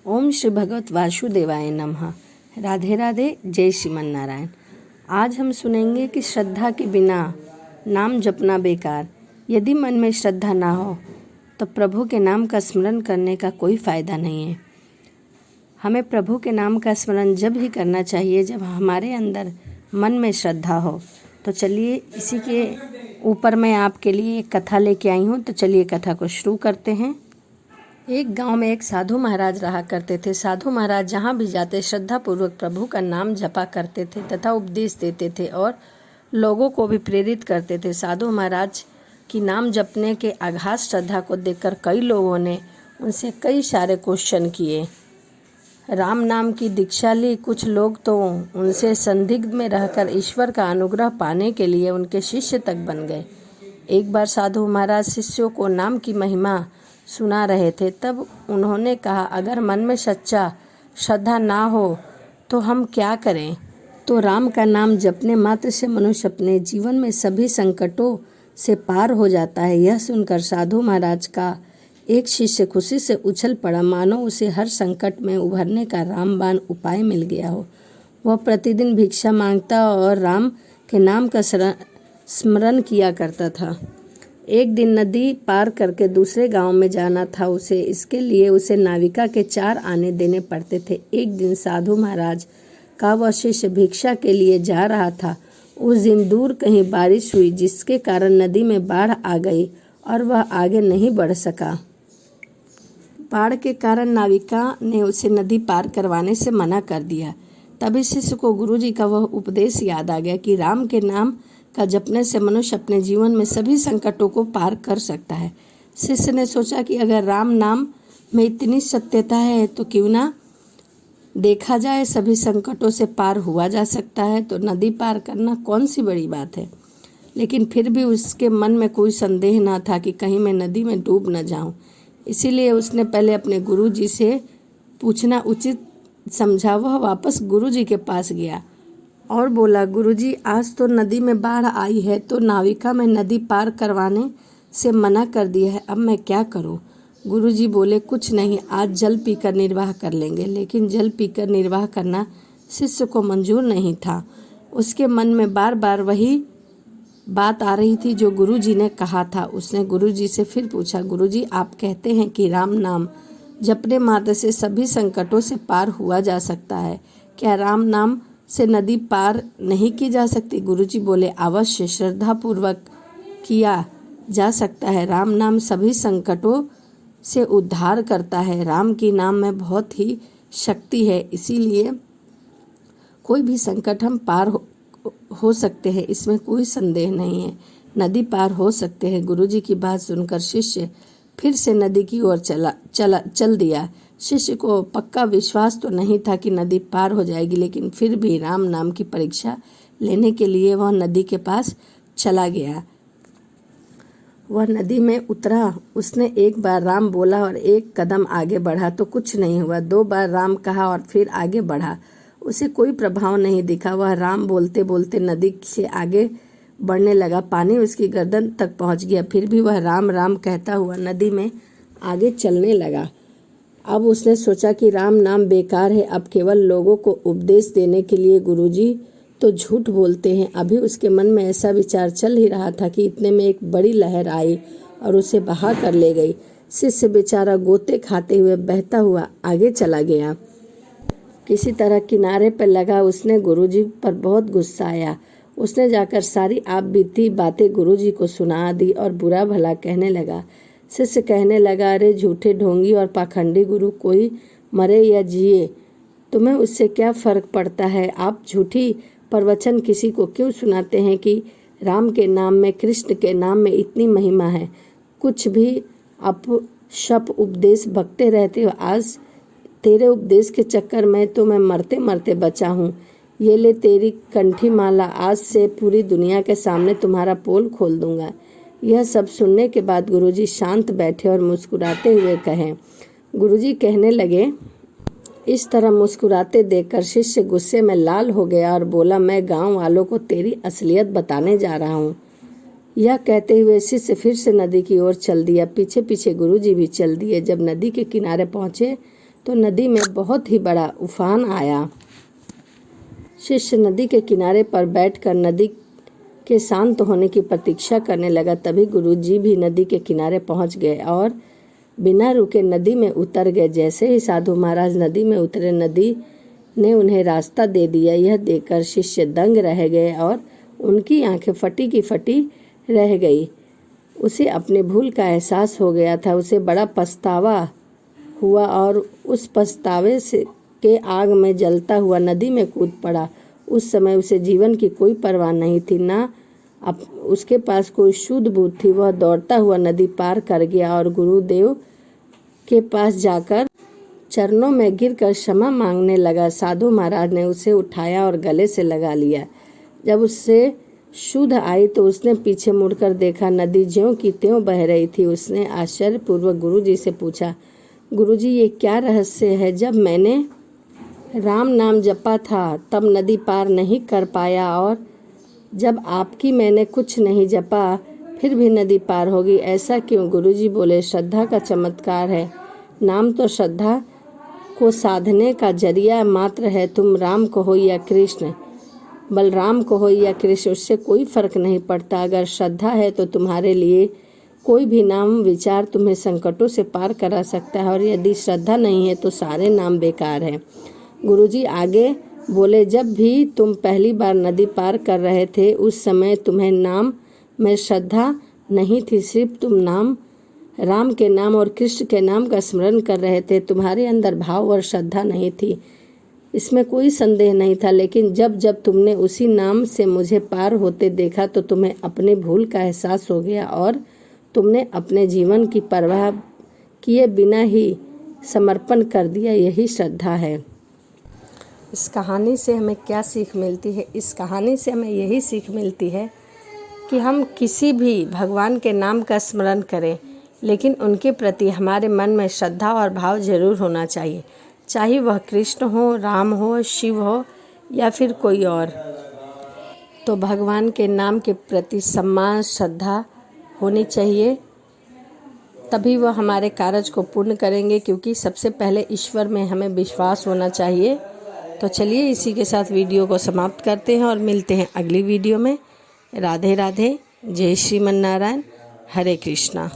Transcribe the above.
ओम श्री भगवत वासुदेवाय नमः। राधे राधे, जय श्रीमन नारायण। आज हम सुनेंगे कि श्रद्धा के बिना नाम जपना बेकार। यदि मन में श्रद्धा ना हो तो प्रभु के नाम का स्मरण करने का कोई फ़ायदा नहीं है। हमें प्रभु के नाम का स्मरण जब ही करना चाहिए जब हमारे अंदर मन में श्रद्धा हो। तो चलिए इसी के ऊपर मैं आपके लिए एक कथा लेके आई हूँ। तो चलिए कथा को शुरू करते हैं। एक गांव में एक साधु महाराज रहा करते थे। साधु महाराज जहाँ भी जाते श्रद्धापूर्वक प्रभु का नाम जपा करते थे तथा उपदेश देते थे और लोगों को भी प्रेरित करते थे। साधु महाराज की नाम जपने के अगाध श्रद्धा को देखकर कई लोगों ने उनसे कई सारे क्वेश्चन किए। राम नाम की दीक्षा ली। कुछ लोग तो उनसे संदिग्ध में रहकर ईश्वर का अनुग्रह पाने के लिए उनके शिष्य तक बन गए। एक बार साधु महाराज शिष्यों को नाम की महिमा सुना रहे थे। तब उन्होंने कहा, अगर मन में सच्चा श्रद्धा ना हो तो हम क्या करें। तो राम का नाम जपने मात्र से मनुष्य अपने जीवन में सभी संकटों से पार हो जाता है। यह सुनकर साधु महाराज का एक शिष्य खुशी से उछल पड़ा, मानो उसे हर संकट में उभरने का रामबाण उपाय मिल गया हो। वह प्रतिदिन भिक्षा मांगता और राम के नाम का स्मरण किया करता था। एक दिन नदी पार करके दूसरे गांव में जाना था उसे। इसके लिए उसे नाविका के 4 आने देने पड़ते थे। एक दिन साधु महाराज का वह शिष्य भिक्षा के लिए जा रहा था। उस दिन दूर कहीं बारिश हुई जिसके कारण नदी में बाढ़ आ गई और वह आगे नहीं बढ़ सका। बाढ़ के कारण नाविका ने उसे नदी पार करवाने से मना कर दिया। तभी शिष्य को गुरुजी का वह उपदेश याद आ गया कि राम के नाम का जपने से मनुष्य अपने जीवन में सभी संकटों को पार कर सकता है। शिष्य ने सोचा कि अगर राम नाम में इतनी सत्यता है तो क्यों ना देखा जाए, सभी संकटों से पार हुआ जा सकता है। तो नदी पार करना कौन सी बड़ी बात है। लेकिन फिर भी उसके मन में कोई संदेह ना था कि कहीं मैं नदी में डूब न जाऊं। इसीलिए उसने पहले अपने गुरुजी से पूछना उचित समझा। वह वापस गुरुजी के पास गया और बोला, गुरुजी आज तो नदी में बाढ़ आई है तो नाविका में नदी पार करवाने से मना कर दिया है, अब मैं क्या करूं। गुरुजी बोले, कुछ नहीं, आज जल पीकर निर्वाह कर लेंगे। लेकिन जल पीकर निर्वाह करना शिष्य को मंजूर नहीं था। उसके मन में बार बार वही बात आ रही थी जो गुरुजी ने कहा था। उसने गुरुजी से फिर पूछा, गुरुजी आप कहते हैं कि राम नाम जपने मात्र से सभी संकटों से पार हुआ जा सकता है, क्या राम नाम से नदी पार नहीं की जा सकती। गुरुजी बोले, अवश्य श्रद्धा पूर्वक किया जा सकता है। राम नाम सभी संकटों से उद्धार करता है। राम की नाम में बहुत ही शक्ति है, इसीलिए कोई भी संकट हम पार हो सकते हैं, इसमें कोई संदेह नहीं है। नदी पार हो सकते हैं। गुरुजी की बात सुनकर शिष्य फिर से नदी की ओर चल दिया। शिष्य को पक्का विश्वास तो नहीं था कि नदी पार हो जाएगी, लेकिन फिर भी राम नाम की परीक्षा लेने के लिए वह नदी के पास चला गया। वह नदी में उतरा। उसने एक बार राम बोला और एक कदम आगे बढ़ा तो कुछ नहीं हुआ। 2 बार राम कहा और फिर आगे बढ़ा, उसे कोई प्रभाव नहीं दिखा। वह राम बोलते बोलते नदी से आगे बढ़ने लगा। पानी उसकी गर्दन तक पहुंच गया। फिर भी वह राम राम कहता हुआ नदी में आगे चलने लगा। अब उसने सोचा कि राम नाम बेकार है। अब केवल लोगों को उपदेश देने के लिए गुरुजी तो झूठ बोलते हैं। अभी उसके मन में ऐसा विचार चल ही रहा था कि इतने में एक बड़ी लहर आई और उसे बहा कर ले गई। शिष्य बेचारा गोते खाते हुए बहता हुआ आगे चला गया। किसी तरह किनारे पर लगा। उसने गुरुजी पर बहुत गुस्सा आया। उसने जाकर सारी आप बीती बातें गुरुजी को सुना दी और बुरा भला कहने लगा। शिष्य कहने लगा, अरे झूठे ढोंगी और पाखंडी गुरु, कोई मरे या जिए तुम्हें उससे क्या फर्क पड़ता है। आप झूठी प्रवचन किसी को क्यों सुनाते हैं कि राम के नाम में, कृष्ण के नाम में इतनी महिमा है। कुछ भी अपशप उपदेश बकते रहते हो। आज तेरे उपदेश के चक्कर में तो मैं मरते मरते बचा हूँ। ये ले तेरी कंठी माला, आज से पूरी दुनिया के सामने तुम्हारा पोल खोल दूंगा। यह सब सुनने के बाद गुरुजी शांत बैठे और मुस्कुराते हुए कहे। गुरुजी कहने लगे, इस तरह मुस्कुराते देखकर शिष्य गुस्से में लाल हो गया और बोला, मैं गांव वालों को तेरी असलियत बताने जा रहा हूँ। यह कहते हुए शिष्य फिर से नदी की ओर चल दिया। पीछे पीछे गुरुजी भी चल दिए। जब नदी के किनारे पहुँचे तो नदी में बहुत ही बड़ा उफान आया। शिष्य नदी के किनारे पर बैठकर नदी के शांत होने की प्रतीक्षा करने लगा। तभी गुरुजी भी नदी के किनारे पहुंच गए और बिना रुके नदी में उतर गए। जैसे ही साधु महाराज नदी में उतरे, नदी ने उन्हें रास्ता दे दिया। यह देखकर शिष्य दंग रह गए और उनकी आंखें फटी की फटी रह गई। उसे अपने भूल का एहसास हो गया था। उसे बड़ा पछतावा हुआ और उस पछतावे से के आग में जलता हुआ नदी में कूद पड़ा। उस समय उसे जीवन की कोई परवाह नहीं थी, ना उसके पास कोई शुद्ध बुद्धि थी। वह दौड़ता हुआ नदी पार कर गया और गुरुदेव के पास जाकर चरणों में गिरकर क्षमा मांगने लगा। साधु महाराज ने उसे उठाया और गले से लगा लिया। जब उससे शुद्ध आई तो उसने पीछे मुड़कर देखा, नदी ज्यों की त्यों बह रही थी। उसने आश्चर्यपूर्वक गुरुजी से पूछा, गुरुजी ये क्या रहस्य है? जब मैंने राम नाम जपा था तब नदी पार नहीं कर पाया, और जब आपकी मैंने कुछ नहीं जपा फिर भी नदी पार होगी, ऐसा क्यों? गुरुजी बोले, श्रद्धा का चमत्कार है। नाम तो श्रद्धा को साधने का जरिया मात्र है। तुम राम कहो या कृष्ण, बलराम कहो या कृष्ण, उससे कोई फर्क नहीं पड़ता। अगर श्रद्धा है तो तुम्हारे लिए कोई भी नाम विचार तुम्हें संकटों से पार करा सकता है, और यदि श्रद्धा नहीं है तो सारे नाम बेकार हैं। गुरुजी आगे बोले, जब भी तुम पहली बार नदी पार कर रहे थे उस समय तुम्हें नाम में श्रद्धा नहीं थी, सिर्फ तुम नाम राम के नाम और कृष्ण के नाम का स्मरण कर रहे थे। तुम्हारे अंदर भाव और श्रद्धा नहीं थी, इसमें कोई संदेह नहीं था। लेकिन जब जब तुमने उसी नाम से मुझे पार होते देखा तो तुम्हें अपने भूल का एहसास हो गया और तुमने अपने जीवन की परवाह किए बिना ही समर्पण कर दिया। यही श्रद्धा है। इस कहानी से हमें क्या सीख मिलती है? इस कहानी से हमें यही सीख मिलती है कि हम किसी भी भगवान के नाम का स्मरण करें, लेकिन उनके प्रति हमारे मन में श्रद्धा और भाव जरूर होना चाहिए, चाहे वह कृष्ण हो, राम हो, शिव हो या फिर कोई और। तो भगवान के नाम के प्रति सम्मान, श्रद्धा होनी चाहिए, तभी वह हमारे कार्य को पूर्ण करेंगे, क्योंकि सबसे पहले ईश्वर में हमें विश्वास होना चाहिए। तो चलिए इसी के साथ वीडियो को समाप्त करते हैं और मिलते हैं अगली वीडियो में। राधे राधे, जय श्रीमन नारायण, हरे कृष्णा।